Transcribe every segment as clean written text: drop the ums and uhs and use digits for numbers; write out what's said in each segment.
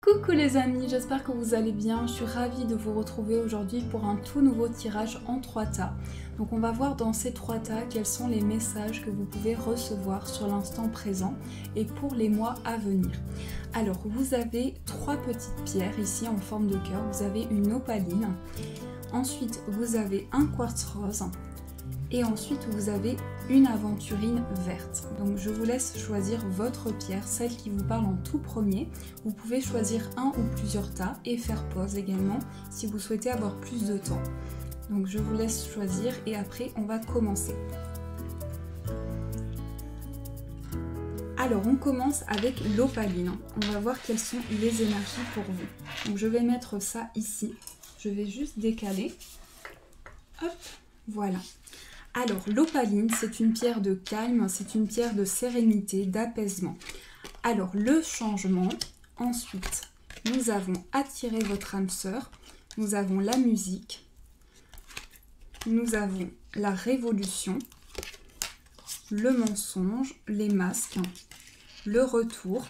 Coucou les amis, j'espère que vous allez bien. Je suis ravie de vous retrouver aujourd'hui pour un tout nouveau tirage en 3 tas. Donc on va voir dans ces 3 tas quels sont les messages que vous pouvez recevoir sur l'instant présent et pour les mois à venir. Alors vous avez 3 petites pierres ici en forme de cœur. Vous avez une opaline, ensuite vous avez un quartz rose et ensuite vous avez une aventurine verte. Donc je vous laisse choisir votre pierre, celle qui vous parle en tout premier. Vous pouvez choisir un ou plusieurs tas et faire pause également si vous souhaitez avoir plus de temps. Donc je vous laisse choisir et après on va commencer. Alors on commence avec l'opaline. On va voir quelles sont les énergies pour vous. Donc je vais mettre ça ici. Je vais juste décaler. Hop, voilà. Alors l'opaline, c'est une pierre de calme, c'est une pierre de sérénité, d'apaisement. Alors le changement, ensuite nous avons attiré votre âme sœur, nous avons la musique, nous avons la révolution, le mensonge, les masques, le retour,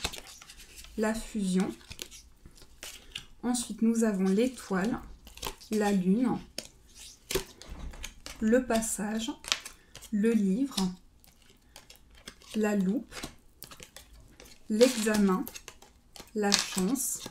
la fusion. Ensuite nous avons l'étoile, la lune, le passage, le livre, la loupe, l'examen, la chance,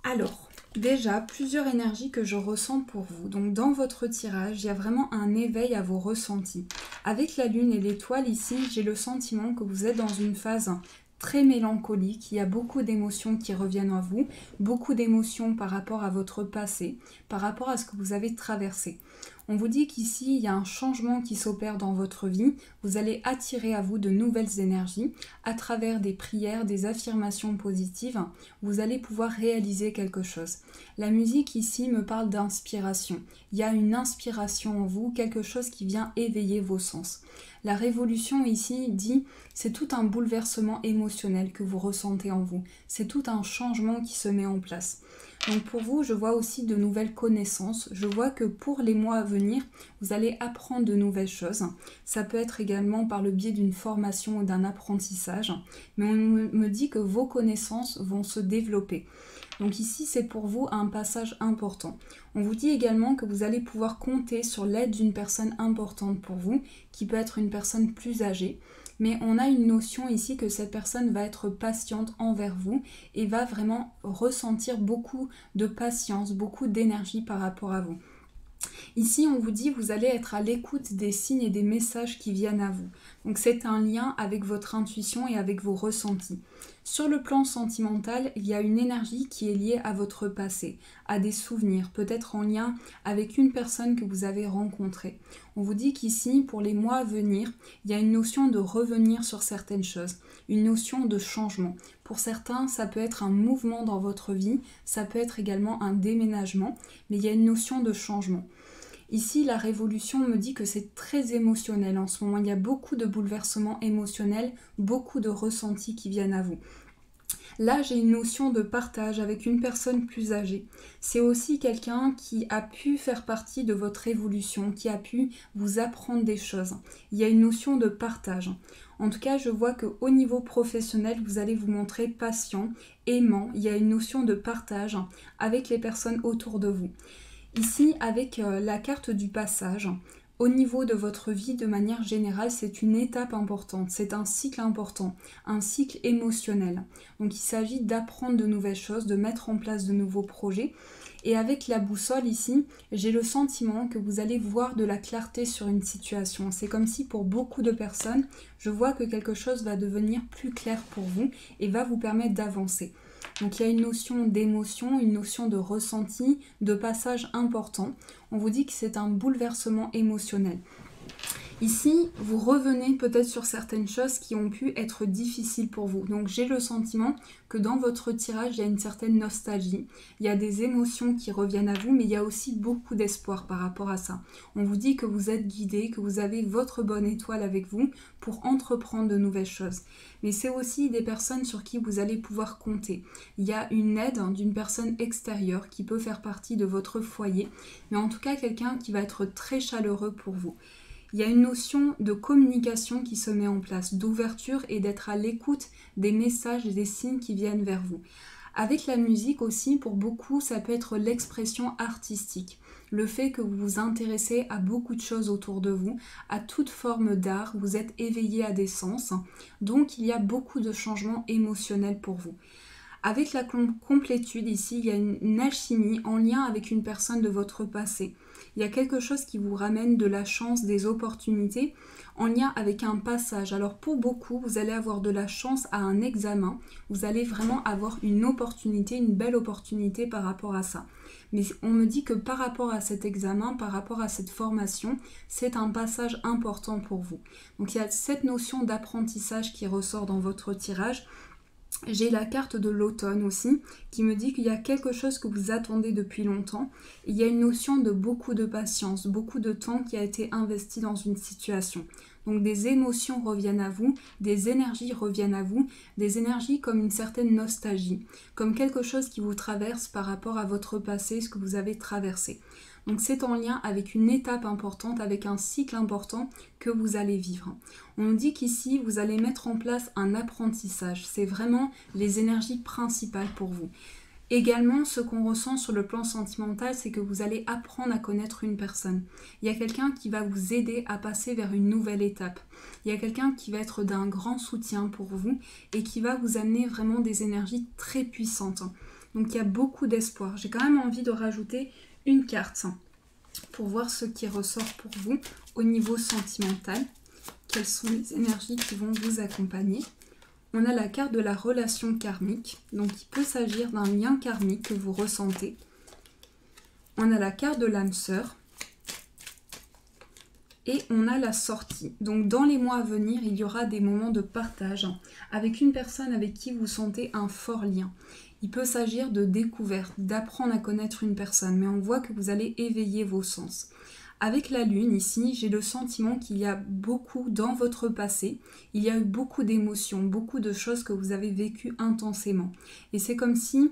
alors déjà plusieurs énergies que je ressens pour vous. Donc dans votre tirage, il y a vraiment un éveil à vos ressentis. Avec la lune et l'étoile ici, j'ai le sentiment que vous êtes dans une phase très mélancolique, il y a beaucoup d'émotions qui reviennent à vous, beaucoup d'émotions par rapport à votre passé, par rapport à ce que vous avez traversé. On vous dit qu'ici, il y a un changement qui s'opère dans votre vie, vous allez attirer à vous de nouvelles énergies, à travers des prières, des affirmations positives, vous allez pouvoir réaliser quelque chose. La musique ici me parle d'inspiration, il y a une inspiration en vous, quelque chose qui vient éveiller vos sens. La révolution ici dit, c'est tout un bouleversement émotionnel que vous ressentez en vous, c'est tout un changement qui se met en place. Donc pour vous, je vois aussi de nouvelles connaissances. Je vois que pour les mois à venir, vous allez apprendre de nouvelles choses. Ça peut être également par le biais d'une formation ou d'un apprentissage. Mais on me dit que vos connaissances vont se développer. Donc ici, c'est pour vous un passage important. On vous dit également que vous allez pouvoir compter sur l'aide d'une personne importante pour vous, qui peut être une personne plus âgée. Mais on a une notion ici que cette personne va être patiente envers vous et va vraiment ressentir beaucoup de patience, beaucoup d'énergie par rapport à vous. Ici, on vous dit que vous allez être à l'écoute des signes et des messages qui viennent à vous. Donc c'est un lien avec votre intuition et avec vos ressentis. Sur le plan sentimental, il y a une énergie qui est liée à votre passé, à des souvenirs, peut-être en lien avec une personne que vous avez rencontrée. On vous dit qu'ici, pour les mois à venir, il y a une notion de revenir sur certaines choses, une notion de changement. Pour certains, ça peut être un mouvement dans votre vie, ça peut être également un déménagement, mais il y a une notion de changement. Ici, la révolution me dit que c'est très émotionnel en ce moment. Il y a beaucoup de bouleversements émotionnels, beaucoup de ressentis qui viennent à vous. Là, j'ai une notion de partage avec une personne plus âgée. C'est aussi quelqu'un qui a pu faire partie de votre évolution, qui a pu vous apprendre des choses. Il y a une notion de partage. En tout cas, je vois qu'au niveau professionnel, vous allez vous montrer patient, aimant. Il y a une notion de partage avec les personnes autour de vous. Ici, avec la carte du passage, au niveau de votre vie, de manière générale, c'est une étape importante, c'est un cycle important, un cycle émotionnel. Donc il s'agit d'apprendre de nouvelles choses, de mettre en place de nouveaux projets. Et avec la boussole ici, j'ai le sentiment que vous allez voir de la clarté sur une situation. C'est comme si pour beaucoup de personnes, je vois que quelque chose va devenir plus clair pour vous et va vous permettre d'avancer. Donc il y a une notion d'émotion, une notion de ressenti, de passage important. On vous dit que c'est un bouleversement émotionnel. Ici, vous revenez peut-être sur certaines choses qui ont pu être difficiles pour vous. Donc j'ai le sentiment que dans votre tirage, il y a une certaine nostalgie. Il y a des émotions qui reviennent à vous, mais il y a aussi beaucoup d'espoir par rapport à ça. On vous dit que vous êtes guidé, que vous avez votre bonne étoile avec vous pour entreprendre de nouvelles choses. Mais c'est aussi des personnes sur qui vous allez pouvoir compter. Il y a une aide d'une personne extérieure qui peut faire partie de votre foyer, mais en tout cas quelqu'un qui va être très chaleureux pour vous. Il y a une notion de communication qui se met en place, d'ouverture et d'être à l'écoute des messages et des signes qui viennent vers vous. Avec la musique aussi, pour beaucoup, ça peut être l'expression artistique. Le fait que vous vous intéressez à beaucoup de choses autour de vous, à toute forme d'art, vous êtes éveillé à des sens. Donc, il y a beaucoup de changements émotionnels pour vous. Avec la complétude ici, il y a une alchimie en lien avec une personne de votre passé. Il y a quelque chose qui vous ramène de la chance, des opportunités en lien avec un passage. Alors pour beaucoup, vous allez avoir de la chance à un examen. Vous allez vraiment avoir une opportunité, une belle opportunité par rapport à ça. Mais on me dit que par rapport à cet examen, par rapport à cette formation, c'est un passage important pour vous. Donc il y a cette notion d'apprentissage qui ressort dans votre tirage. J'ai la carte de l'automne aussi qui me dit qu'il y a quelque chose que vous attendez depuis longtemps. Il y a une notion de beaucoup de patience, beaucoup de temps qui a été investi dans une situation. Donc des émotions reviennent à vous, des énergies reviennent à vous, des énergies comme une certaine nostalgie, comme quelque chose qui vous traverse par rapport à votre passé, ce que vous avez traversé. Donc c'est en lien avec une étape importante, avec un cycle important que vous allez vivre. On nous dit qu'ici, vous allez mettre en place un apprentissage. C'est vraiment les énergies principales pour vous. Également, ce qu'on ressent sur le plan sentimental, c'est que vous allez apprendre à connaître une personne. Il y a quelqu'un qui va vous aider à passer vers une nouvelle étape. Il y a quelqu'un qui va être d'un grand soutien pour vous et qui va vous amener vraiment des énergies très puissantes. Donc il y a beaucoup d'espoir. J'ai quand même envie de rajouter une carte pour voir ce qui ressort pour vous au niveau sentimental. Quelles sont les énergies qui vont vous accompagner? On a la carte de la relation karmique, donc il peut s'agir d'un lien karmique que vous ressentez. On a la carte de l'âme sœur. Et on a la sortie. Donc dans les mois à venir, il y aura des moments de partage avec une personne avec qui vous sentez un fort lien. Il peut s'agir de découverte, d'apprendre à connaître une personne, mais on voit que vous allez éveiller vos sens. Avec la lune ici, j'ai le sentiment qu'il y a beaucoup dans votre passé, il y a eu beaucoup d'émotions, beaucoup de choses que vous avez vécues intensément. Et c'est comme si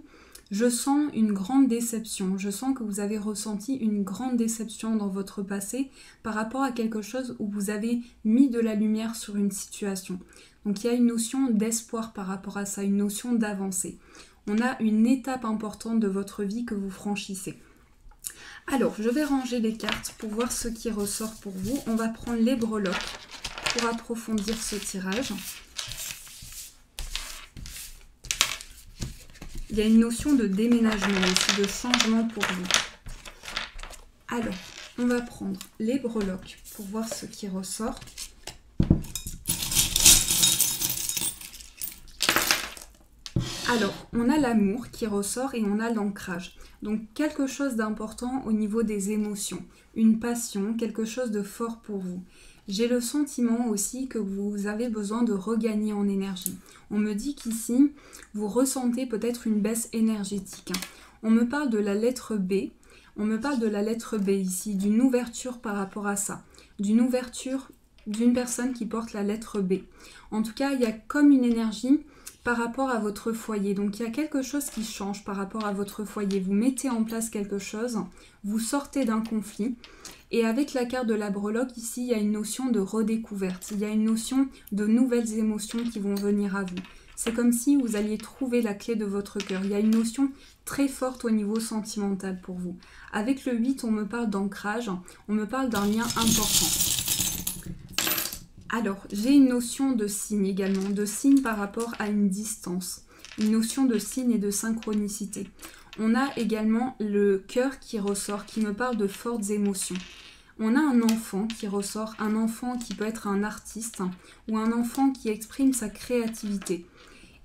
je sens une grande déception, je sens que vous avez ressenti une grande déception dans votre passé par rapport à quelque chose où vous avez mis de la lumière sur une situation. Donc il y a une notion d'espoir par rapport à ça, une notion d'avancée. On a une étape importante de votre vie que vous franchissez. Alors, je vais ranger les cartes pour voir ce qui ressort pour vous. On va prendre les breloques pour approfondir ce tirage. Il y a une notion de déménagement aussi, de changement pour vous. Alors, on va prendre les breloques pour voir ce qui ressort. Alors, on a l'amour qui ressort et on a l'ancrage. Donc, quelque chose d'important au niveau des émotions. Une passion, quelque chose de fort pour vous. J'ai le sentiment aussi que vous avez besoin de regagner en énergie. On me dit qu'ici, vous ressentez peut-être une baisse énergétique. On me parle de la lettre B. On me parle de la lettre B ici, d'une ouverture par rapport à ça. D'une ouverture d'une personne qui porte la lettre B. En tout cas, il y a comme une énergie par rapport à votre foyer. Donc il y a quelque chose qui change par rapport à votre foyer. Vous mettez en place quelque chose, vous sortez d'un conflit. Et avec la carte de la breloque, ici, il y a une notion de redécouverte. Il y a une notion de nouvelles émotions qui vont venir à vous. C'est comme si vous alliez trouver la clé de votre cœur. Il y a une notion très forte au niveau sentimental pour vous. Avec le 8, on me parle d'ancrage, on me parle d'un lien important. Alors, j'ai une notion de signe également, de signe par rapport à une distance, une notion de signe et de synchronicité. On a également le cœur qui ressort, qui me parle de fortes émotions. On a un enfant qui ressort, un enfant qui peut être un artiste ou un enfant qui exprime sa créativité.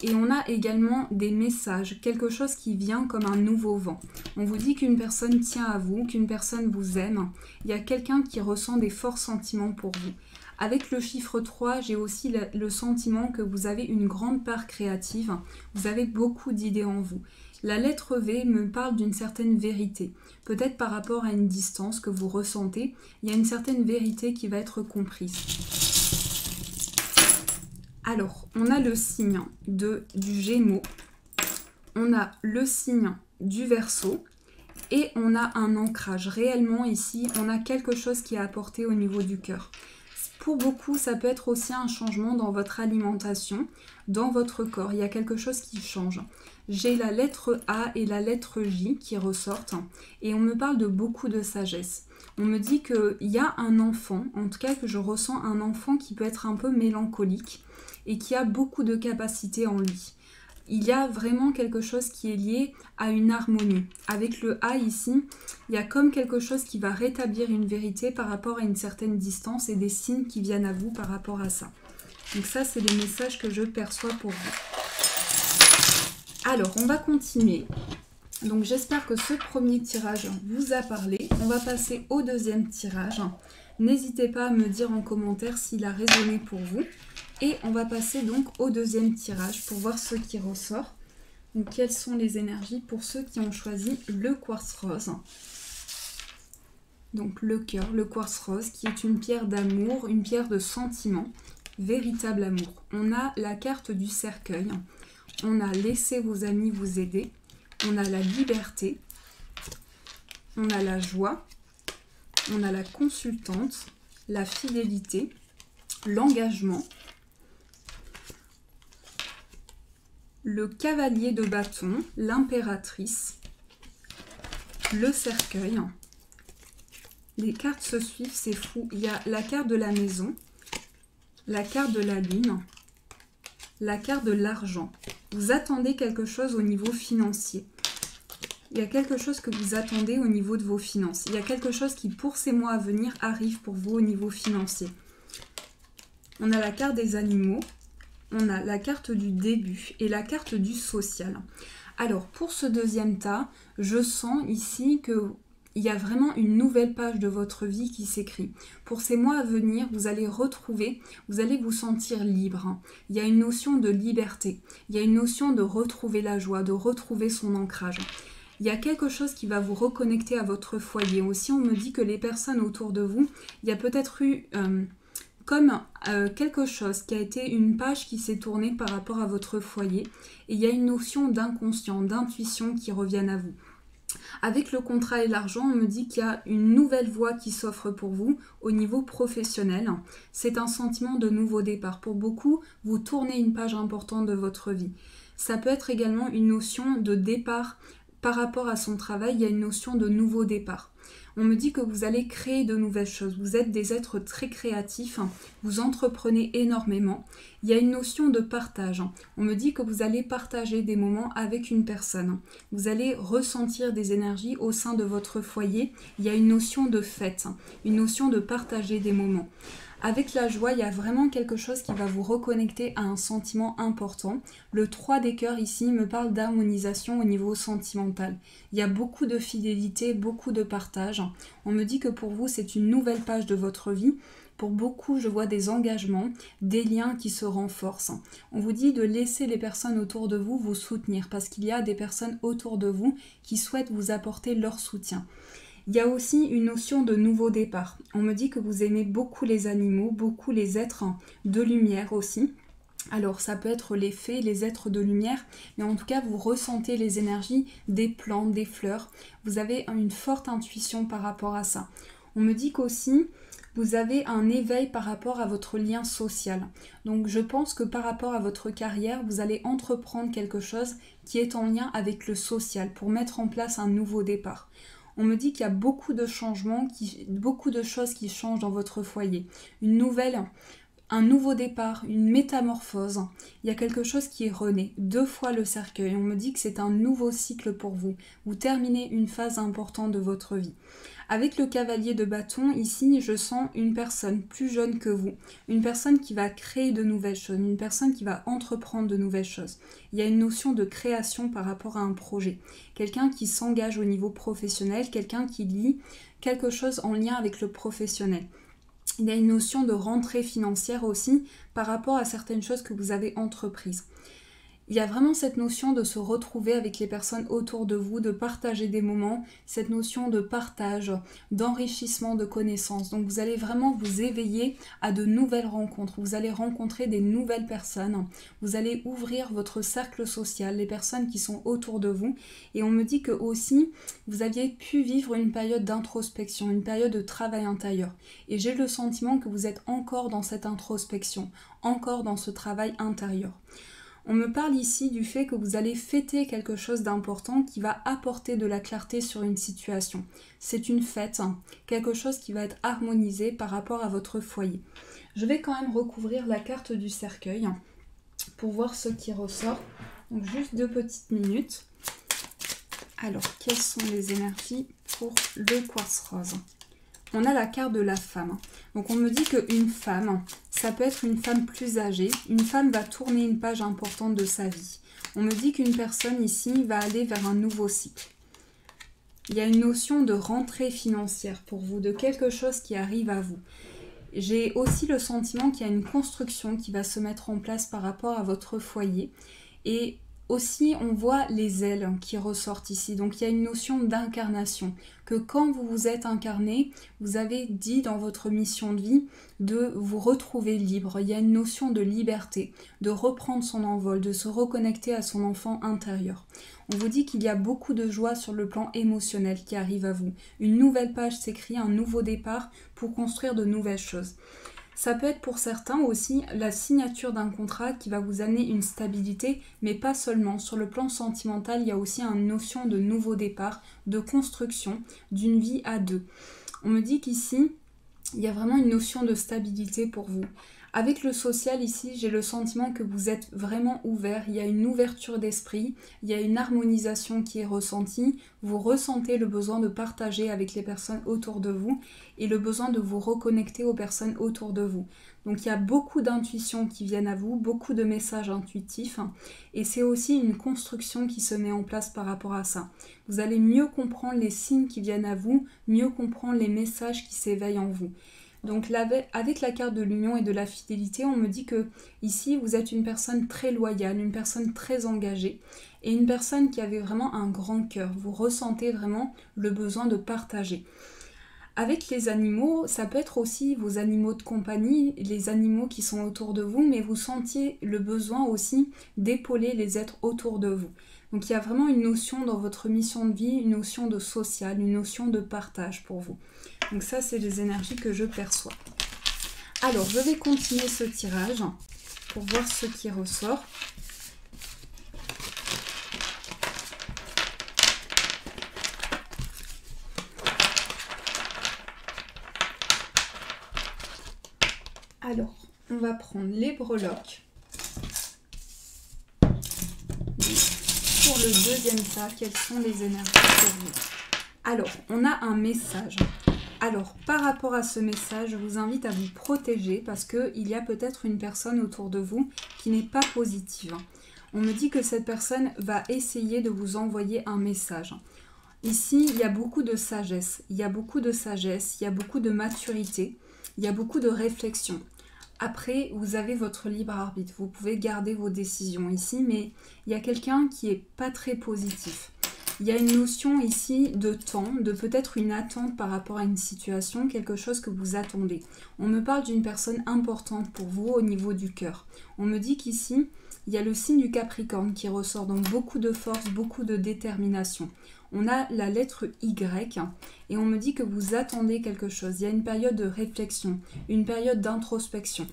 Et on a également des messages, quelque chose qui vient comme un nouveau vent. On vous dit qu'une personne tient à vous, qu'une personne vous aime. Il y a quelqu'un qui ressent des forts sentiments pour vous. Avec le chiffre 3, j'ai aussi le sentiment que vous avez une grande part créative. Vous avez beaucoup d'idées en vous. La lettre V me parle d'une certaine vérité. Peut-être par rapport à une distance que vous ressentez, il y a une certaine vérité qui va être comprise. Alors, on a le signe du Gémeaux, on a le signe du Verseau Et on a un ancrage. Réellement ici, on a quelque chose qui est apporté au niveau du cœur. Pour beaucoup, ça peut être aussi un changement dans votre alimentation, dans votre corps. Il y a quelque chose qui change. J'ai la lettre A et la lettre J qui ressortent et on me parle de beaucoup de sagesse. On me dit qu'il y a un enfant, en tout cas que je ressens un enfant qui peut être un peu mélancolique et qui a beaucoup de capacités en lui. Il y a vraiment quelque chose qui est lié à une harmonie. Avec le A ici, il y a comme quelque chose qui va rétablir une vérité par rapport à une certaine distance et des signes qui viennent à vous par rapport à ça. Donc ça, c'est les messages que je perçois pour vous. Alors, on va continuer. Donc j'espère que ce premier tirage vous a parlé. On va passer au deuxième tirage. N'hésitez pas à me dire en commentaire s'il a résonné pour vous. Et on va passer donc au deuxième tirage pour voir ce qui ressort. Donc quelles sont les énergies pour ceux qui ont choisi le quartz rose. Donc le cœur, le quartz rose qui est une pierre d'amour, une pierre de sentiment, véritable amour. On a la carte du cercueil, on a laissé vos amis vous aider, on a la liberté, on a la joie, on a la consultante, la fidélité, l'engagement, le cavalier de bâton, l'impératrice, le cercueil. Les cartes se suivent, c'est fou. Il y a la carte de la maison, la carte de la lune, la carte de l'argent. Vous attendez quelque chose au niveau financier. Il y a quelque chose que vous attendez au niveau de vos finances. Il y a quelque chose qui, pour ces mois à venir, arrive pour vous au niveau financier. On a la carte des animaux. On a la carte du début et la carte du social. Alors, pour ce deuxième tas, je sens ici qu'il y a vraiment une nouvelle page de votre vie qui s'écrit. Pour ces mois à venir, vous allez retrouver, vous allez vous sentir libre. Il y a une notion de liberté. Il y a une notion de retrouver la joie, de retrouver son ancrage. Il y a quelque chose qui va vous reconnecter à votre foyer. Aussi, on me dit que les personnes autour de vous, il y a peut-être eu... comme quelque chose qui a été une page qui s'est tournée par rapport à votre foyer. Et il y a une notion d'inconscient, d'intuition qui reviennent à vous. Avec le contrat et l'argent, on me dit qu'il y a une nouvelle voie qui s'offre pour vous au niveau professionnel. C'est un sentiment de nouveau départ. Pour beaucoup, vous tournez une page importante de votre vie. Ça peut être également une notion de départ par rapport à son travail. Il y a une notion de nouveau départ. On me dit que vous allez créer de nouvelles choses. Vous êtes des êtres très créatifs. Vous entreprenez énormément. Il y a une notion de partage. On me dit que vous allez partager des moments avec une personne. Vous allez ressentir des énergies au sein de votre foyer. Il y a une notion de fête, une notion de partager des moments. Avec la joie, il y a vraiment quelque chose qui va vous reconnecter à un sentiment important. Le 3 des cœurs ici me parle d'harmonisation au niveau sentimental. Il y a beaucoup de fidélité, beaucoup de partage. On me dit que pour vous, c'est une nouvelle page de votre vie. Pour beaucoup, je vois des engagements, des liens qui se renforcent. On vous dit de laisser les personnes autour de vous vous soutenir parce qu'il y a des personnes autour de vous qui souhaitent vous apporter leur soutien. Il y a aussi une notion de nouveau départ. On me dit que vous aimez beaucoup les animaux, beaucoup les êtres de lumière aussi. Alors ça peut être les fées, les êtres de lumière, mais en tout cas vous ressentez les énergies des plantes, des fleurs. Vous avez une forte intuition par rapport à ça. On me dit qu'aussi vous avez un éveil par rapport à votre lien social. Donc je pense que par rapport à votre carrière, vous allez entreprendre quelque chose qui est en lien avec le social pour mettre en place un nouveau départ. On me dit qu'il y a beaucoup de changements, beaucoup de choses qui changent dans votre foyer. Un nouveau départ, une métamorphose. Il y a quelque chose qui est rené. 2 fois le cercueil. On me dit que c'est un nouveau cycle pour vous. Vous terminez une phase importante de votre vie. Avec le cavalier de bâton, ici, je sens une personne plus jeune que vous. Une personne qui va créer de nouvelles choses. Une personne qui va entreprendre de nouvelles choses. Il y a une notion de création par rapport à un projet. Quelqu'un qui s'engage au niveau professionnel. Quelqu'un qui lit quelque chose en lien avec le professionnel. Il y a une notion de rentrée financière aussi par rapport à certaines choses que vous avez entreprises. Il y a vraiment cette notion de se retrouver avec les personnes autour de vous, de partager des moments, cette notion de partage, d'enrichissement de connaissances. Donc vous allez vraiment vous éveiller à de nouvelles rencontres, vous allez rencontrer des nouvelles personnes, vous allez ouvrir votre cercle social, les personnes qui sont autour de vous. Et on me dit que aussi, vous aviez pu vivre une période d'introspection, une période de travail intérieur. Et j'ai le sentiment que vous êtes encore dans cette introspection, encore dans ce travail intérieur. On me parle ici du fait que vous allez fêter quelque chose d'important qui va apporter de la clarté sur une situation. C'est une fête, quelque chose qui va être harmonisé par rapport à votre foyer. Je vais quand même recouvrir la carte du cercueil pour voir ce qui ressort. Donc juste 2 petites minutes. Alors, quelles sont les énergies pour le quartz rose ? On a la carte de la femme. Donc on me dit qu'une femme, ça peut être une femme plus âgée. Une femme va tourner une page importante de sa vie. On me dit qu'une personne ici va aller vers un nouveau cycle. Il y a une notion de rentrée financière pour vous, de quelque chose qui arrive à vous. J'ai aussi le sentiment qu'il y a une construction qui va se mettre en place par rapport à votre foyer. Et aussi, on voit les ailes qui ressortent ici. Donc, il y a une notion d'incarnation. Que quand vous vous êtes incarné, vous avez dit dans votre mission de vie de vous retrouver libre. Il y a une notion de liberté, de reprendre son envol, de se reconnecter à son enfant intérieur. On vous dit qu'il y a beaucoup de joie sur le plan émotionnel qui arrive à vous. Une nouvelle page s'écrit, un nouveau départ pour construire de nouvelles choses. Ça peut être pour certains aussi la signature d'un contrat qui va vous amener une stabilité, mais pas seulement. Sur le plan sentimental, il y a aussi une notion de nouveau départ, de construction, d'une vie à deux. On me dit qu'ici, il y a vraiment une notion de stabilité pour vous. Avec le social ici, j'ai le sentiment que vous êtes vraiment ouvert, il y a une ouverture d'esprit, il y a une harmonisation qui est ressentie, vous ressentez le besoin de partager avec les personnes autour de vous et le besoin de vous reconnecter aux personnes autour de vous. Donc il y a beaucoup d'intuitions qui viennent à vous, beaucoup de messages intuitifs et c'est aussi une construction qui se met en place par rapport à ça. Vous allez mieux comprendre les signes qui viennent à vous, mieux comprendre les messages qui s'éveillent en vous. Donc avec la carte de l'union et de la fidélité, on me dit que ici vous êtes une personne très loyale, une personne très engagée et une personne qui avait vraiment un grand cœur. Vous ressentez vraiment le besoin de partager. Avec les animaux, ça peut être aussi vos animaux de compagnie, les animaux qui sont autour de vous, mais vous sentiez le besoin aussi d'épauler les êtres autour de vous. Donc il y a vraiment une notion dans votre mission de vie, une notion de social, une notion de partage pour vous. Donc ça, c'est les énergies que je perçois. Alors, je vais continuer ce tirage pour voir ce qui ressort. Alors, on va prendre les breloques. Pour le deuxième tas, quelles sont les énergies pour vous? Alors, on a un message. Alors, par rapport à ce message, je vous invite à vous protéger parce qu'il y a peut-être une personne autour de vous qui n'est pas positive. On me dit que cette personne va essayer de vous envoyer un message. Ici, il y a beaucoup de sagesse, il y a beaucoup de maturité, il y a beaucoup de réflexion. Après, vous avez votre libre arbitre, vous pouvez garder vos décisions ici, mais il y a quelqu'un qui n'est pas très positif. Il y a une notion ici de temps, de peut-être une attente par rapport à une situation, quelque chose que vous attendez. On me parle d'une personne importante pour vous au niveau du cœur. On me dit qu'ici, il y a le signe du Capricorne qui ressort, donc beaucoup de force, beaucoup de détermination. On a la lettre Y et on me dit que vous attendez quelque chose. Il y a une période de réflexion, une période d'introspection.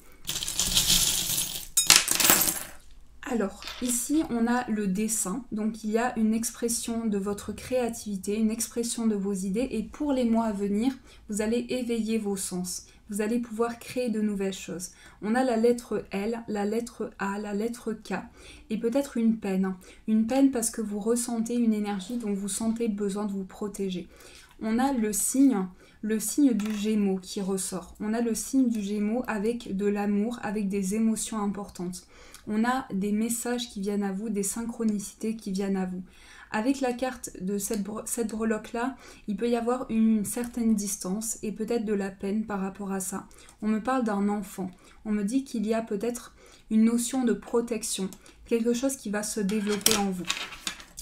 Alors, ici, on a le dessin, donc il y a une expression de votre créativité, une expression de vos idées, et pour les mois à venir, vous allez éveiller vos sens, vous allez pouvoir créer de nouvelles choses. On a la lettre L, la lettre A, la lettre K, et peut-être une peine parce que vous ressentez une énergie dont vous sentez le besoin de vous protéger. On a le signe du Gémeaux qui ressort. On a le signe du Gémeaux avec de l'amour, avec des émotions importantes. On a des messages qui viennent à vous, des synchronicités qui viennent à vous. Avec la carte de cette breloque-là, il peut y avoir une certaine distance et peut-être de la peine par rapport à ça. On me parle d'un enfant. On me dit qu'il y a peut-être une notion de protection, quelque chose qui va se développer en vous.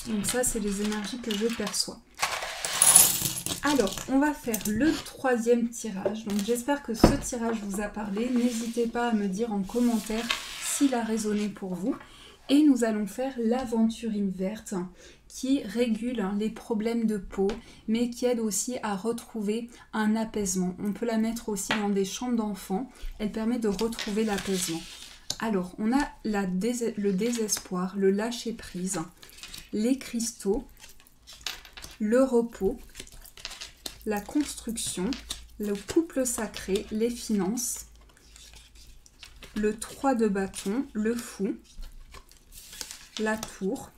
Donc ça, c'est les énergies que je perçois. Alors, on va faire le troisième tirage. Donc j'espère que ce tirage vous a parlé. N'hésitez pas à me dire en commentaire s'il a résonné pour vous. Et nous allons faire l'aventurine verte qui régule les problèmes de peau, mais qui aide aussi à retrouver un apaisement. On peut la mettre aussi dans des chambres d'enfants. Elle permet de retrouver l'apaisement. Alors, on a le désespoir, le lâcher-prise, les cristaux, le repos, la construction, le couple sacré, les finances, le 3 de bâton, le fou, la tour,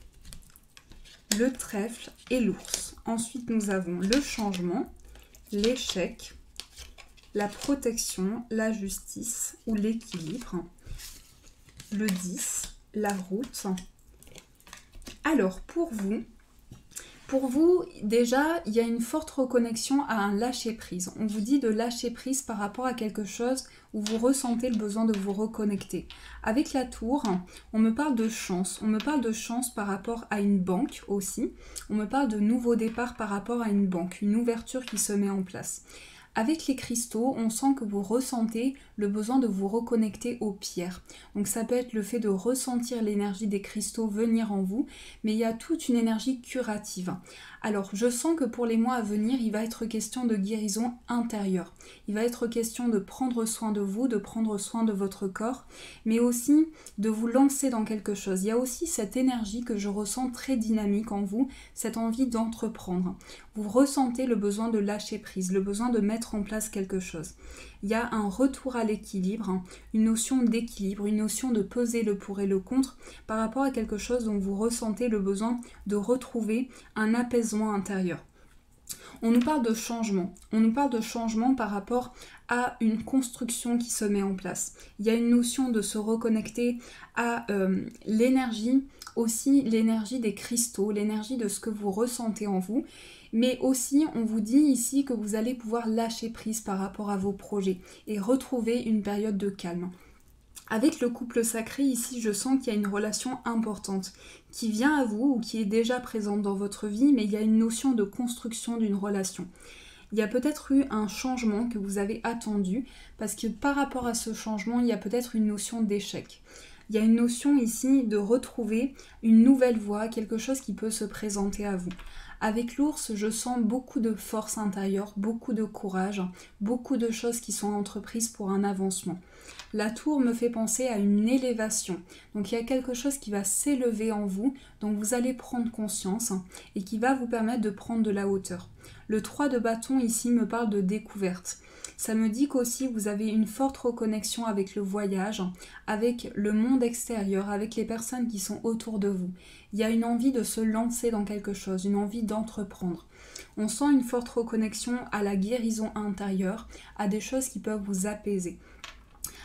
le trèfle et l'ours. Ensuite, nous avons le changement, l'échec, la protection, la justice ou l'équilibre, le 10, la route. Alors, pour vous, déjà, il y a une forte reconnexion à un lâcher-prise. On vous dit de lâcher prise par rapport à quelque chose où vous ressentez le besoin de vous reconnecter. Avec la tour, on me parle de chance. On me parle de chance par rapport à une banque aussi. On me parle de nouveau départ par rapport à une banque, une ouverture qui se met en place. Avec les cristaux, on sent que vous ressentez le besoin de vous reconnecter aux pierres. Donc ça peut être le fait de ressentir l'énergie des cristaux venir en vous, mais il y a toute une énergie curative. Alors je sens que pour les mois à venir, il va être question de guérison intérieure. Il va être question de prendre soin de vous, de prendre soin de votre corps, mais aussi de vous lancer dans quelque chose. Il y a aussi cette énergie que je ressens très dynamique en vous, cette envie d'entreprendre. Vous ressentez le besoin de lâcher prise, le besoin de mettre en place quelque chose. Il y a un retour à l'équilibre, une notion d'équilibre, une notion de peser le pour et le contre par rapport à quelque chose dont vous ressentez le besoin de retrouver un apaisement intérieur. On nous parle de changement. On nous parle de changement par rapport à une construction qui se met en place. Il y a une notion de se reconnecter à l'énergie, aussi l'énergie des cristaux, l'énergie de ce que vous ressentez en vous. Mais aussi, on vous dit ici que vous allez pouvoir lâcher prise par rapport à vos projets et retrouver une période de calme. Avec le couple sacré, ici, je sens qu'il y a une relation importante qui vient à vous ou qui est déjà présente dans votre vie, mais il y a une notion de construction d'une relation. Il y a peut-être eu un changement que vous avez attendu, parce que par rapport à ce changement, il y a peut-être une notion d'échec. Il y a une notion ici de retrouver une nouvelle voie, quelque chose qui peut se présenter à vous. Avec l'ours, je sens beaucoup de force intérieure, beaucoup de courage, beaucoup de choses qui sont entreprises pour un avancement. La tour me fait penser à une élévation. Donc il y a quelque chose qui va s'élever en vous, dont vous allez prendre conscience et qui va vous permettre de prendre de la hauteur. Le 3 de bâton ici me parle de découverte. Ça me dit qu'aussi vous avez une forte reconnexion avec le voyage, avec le monde extérieur, avec les personnes qui sont autour de vous. Il y a une envie de se lancer dans quelque chose, une envie d'entreprendre. On sent une forte reconnexion à la guérison intérieure, à des choses qui peuvent vous apaiser.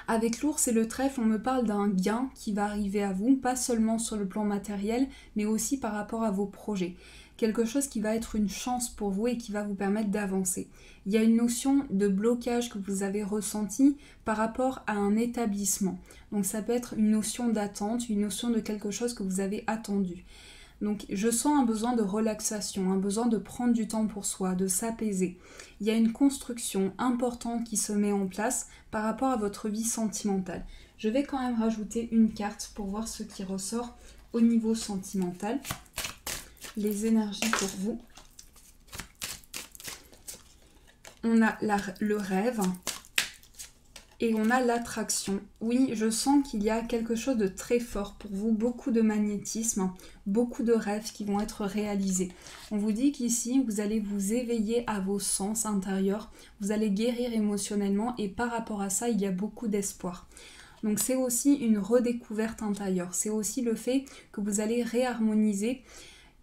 Avec l'ours et le trèfle, on me parle d'un gain qui va arriver à vous, pas seulement sur le plan matériel, mais aussi par rapport à vos projets. Quelque chose qui va être une chance pour vous et qui va vous permettre d'avancer. Il y a une notion de blocage que vous avez ressenti par rapport à un établissement. Donc ça peut être une notion d'attente, une notion de quelque chose que vous avez attendu. Donc je sens un besoin de relaxation, un besoin de prendre du temps pour soi, de s'apaiser. Il y a une construction importante qui se met en place par rapport à votre vie sentimentale. Je vais quand même rajouter une carte pour voir ce qui ressort au niveau sentimental. Les énergies pour vous. On a le rêve et on a l'attraction. Oui, je sens qu'il y a quelque chose de très fort pour vous, beaucoup de magnétisme, beaucoup de rêves qui vont être réalisés. On vous dit qu'ici, vous allez vous éveiller à vos sens intérieurs, vous allez guérir émotionnellement et par rapport à ça, il y a beaucoup d'espoir. Donc c'est aussi une redécouverte intérieure, c'est aussi le fait que vous allez réharmoniser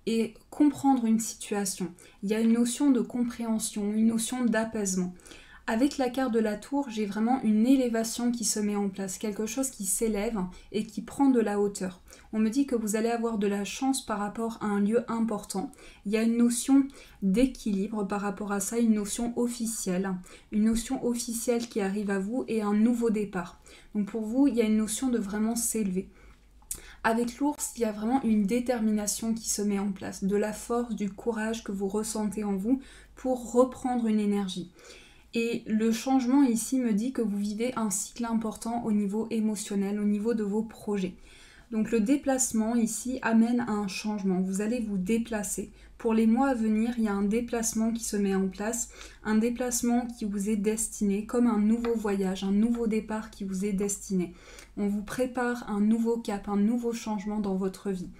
et comprendre une situation. Il y a une notion de compréhension, une notion d'apaisement. Avec la carte de la tour, j'ai vraiment une élévation qui se met en place, quelque chose qui s'élève et qui prend de la hauteur. On me dit que vous allez avoir de la chance par rapport à un lieu important. Il y a une notion d'équilibre par rapport à ça, une notion officielle qui arrive à vous et un nouveau départ. Donc pour vous, il y a une notion de vraiment s'élever. Avec l'ours, il y a vraiment une détermination qui se met en place, de la force, du courage que vous ressentez en vous pour reprendre une énergie. Et le changement ici me dit que vous vivez un cycle important au niveau émotionnel, au niveau de vos projets. Donc le déplacement ici amène à un changement, vous allez vous déplacer. Pour les mois à venir, il y a un déplacement qui se met en place, un déplacement qui vous est destiné, comme un nouveau voyage, un nouveau départ qui vous est destiné. On vous prépare un nouveau cap, un nouveau changement dans votre vie.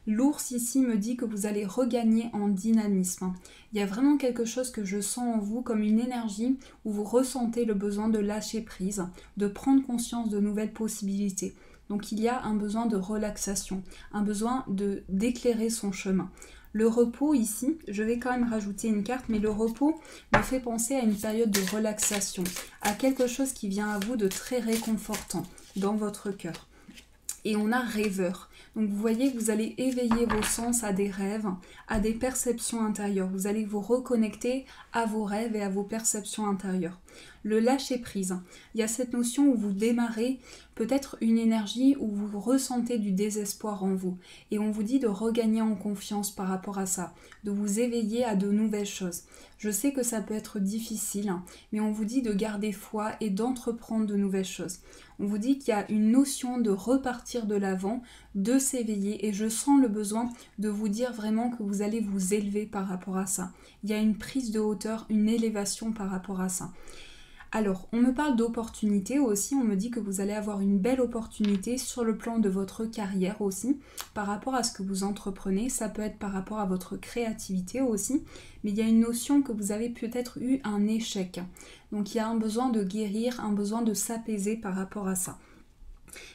L'ours ici me dit que vous allez regagner en dynamisme. Il y a vraiment quelque chose que je sens en vous comme une énergie où vous ressentez le besoin de lâcher prise, de prendre conscience de nouvelles possibilités. Donc il y a un besoin de relaxation, un besoin d'éclairer son chemin. Le repos ici, je vais quand même rajouter une carte, mais le repos me fait penser à une période de relaxation, à quelque chose qui vient à vous de très réconfortant dans votre cœur. Et on a rêveur. Donc vous voyez que vous allez éveiller vos sens à des rêves, à des perceptions intérieures. Vous allez vous reconnecter à vos rêves et à vos perceptions intérieures. Le lâcher prise. Il y a cette notion où vous démarrez peut-être une énergie où vous ressentez du désespoir en vous. Et on vous dit de regagner en confiance par rapport à ça, de vous éveiller à de nouvelles choses. Je sais que ça peut être difficile, mais on vous dit de garder foi et d'entreprendre de nouvelles choses. On vous dit qu'il y a une notion de repartir de l'avant, de s'éveiller, et je sens le besoin de vous dire vraiment que vous allez vous élever par rapport à ça. Il y a une prise de hauteur, une élévation par rapport à ça. Alors, on me parle d'opportunités aussi, on me dit que vous allez avoir une belle opportunité sur le plan de votre carrière aussi, par rapport à ce que vous entreprenez, ça peut être par rapport à votre créativité aussi, mais il y a une notion que vous avez peut-être eu un échec. Donc il y a un besoin de guérir, un besoin de s'apaiser par rapport à ça.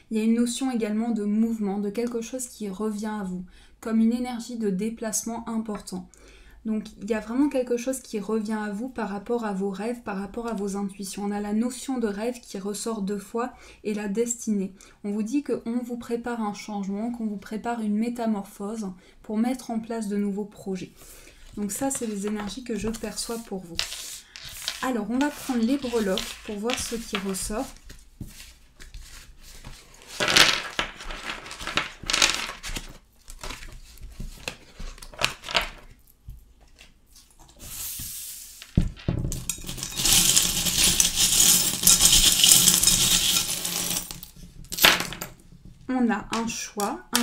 Il y a une notion également de mouvement, de quelque chose qui revient à vous, comme une énergie de déplacement important. Donc il y a vraiment quelque chose qui revient à vous par rapport à vos rêves, par rapport à vos intuitions. On a la notion de rêve qui ressort 2 fois et la destinée. On vous dit qu'on vous prépare un changement, qu'on vous prépare une métamorphose pour mettre en place de nouveaux projets. Donc ça, c'est les énergies que je perçois pour vous. Alors, on va prendre les breloques pour voir ce qui ressort. On a un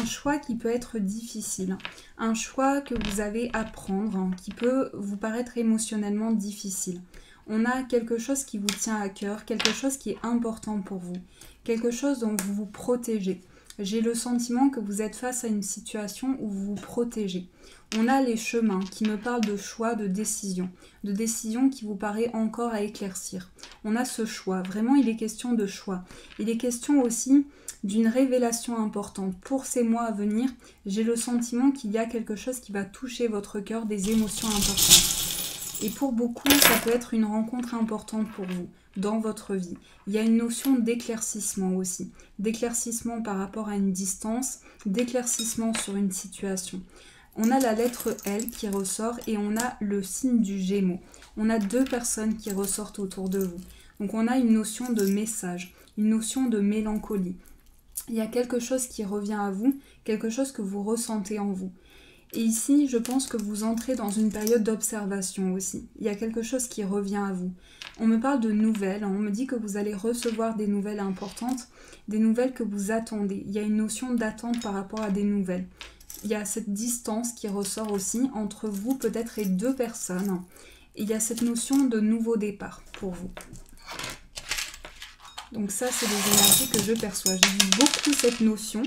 choix qui peut être difficile, un choix que vous avez à prendre, qui peut vous paraître émotionnellement difficile. On a quelque chose qui vous tient à cœur, quelque chose qui est important pour vous, quelque chose dont vous vous protégez. J'ai le sentiment que vous êtes face à une situation où vous vous protégez. On a les chemins qui me parlent de choix, de décision qui vous paraît encore à éclaircir. On a ce choix, vraiment il est question de choix. Il est question aussi d'une révélation importante. Pour ces mois à venir, j'ai le sentiment qu'il y a quelque chose qui va toucher votre cœur, des émotions importantes. Et pour beaucoup, ça peut être une rencontre importante pour vous, dans votre vie. Il y a une notion d'éclaircissement aussi. D'éclaircissement par rapport à une distance, d'éclaircissement sur une situation. On a la lettre L qui ressort et on a le signe du Gémeaux. On a 2 personnes qui ressortent autour de vous. Donc on a une notion de message, une notion de mélancolie. Il y a quelque chose qui revient à vous, quelque chose que vous ressentez en vous. Et ici, je pense que vous entrez dans une période d'observation aussi. Il y a quelque chose qui revient à vous. On me parle de nouvelles, on me dit que vous allez recevoir des nouvelles importantes, des nouvelles que vous attendez. Il y a une notion d'attente par rapport à des nouvelles. Il y a cette distance qui ressort aussi entre vous peut-être et 2 personnes. Et il y a cette notion de nouveau départ pour vous. Donc ça, c'est les énergies que je perçois. J'aime beaucoup cette notion.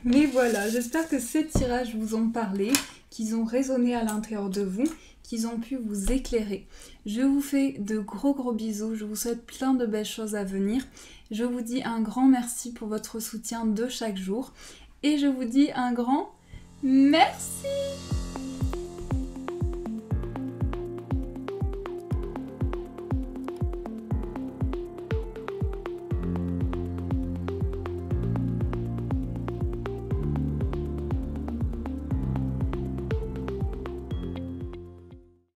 Mais voilà, j'espère que ces tirages vous ont parlé, qu'ils ont résonné à l'intérieur de vous, qu'ils ont pu vous éclairer. Je vous fais de gros bisous, je vous souhaite plein de belles choses à venir. Je vous dis un grand merci pour votre soutien de chaque jour. Et je vous dis un grand merci!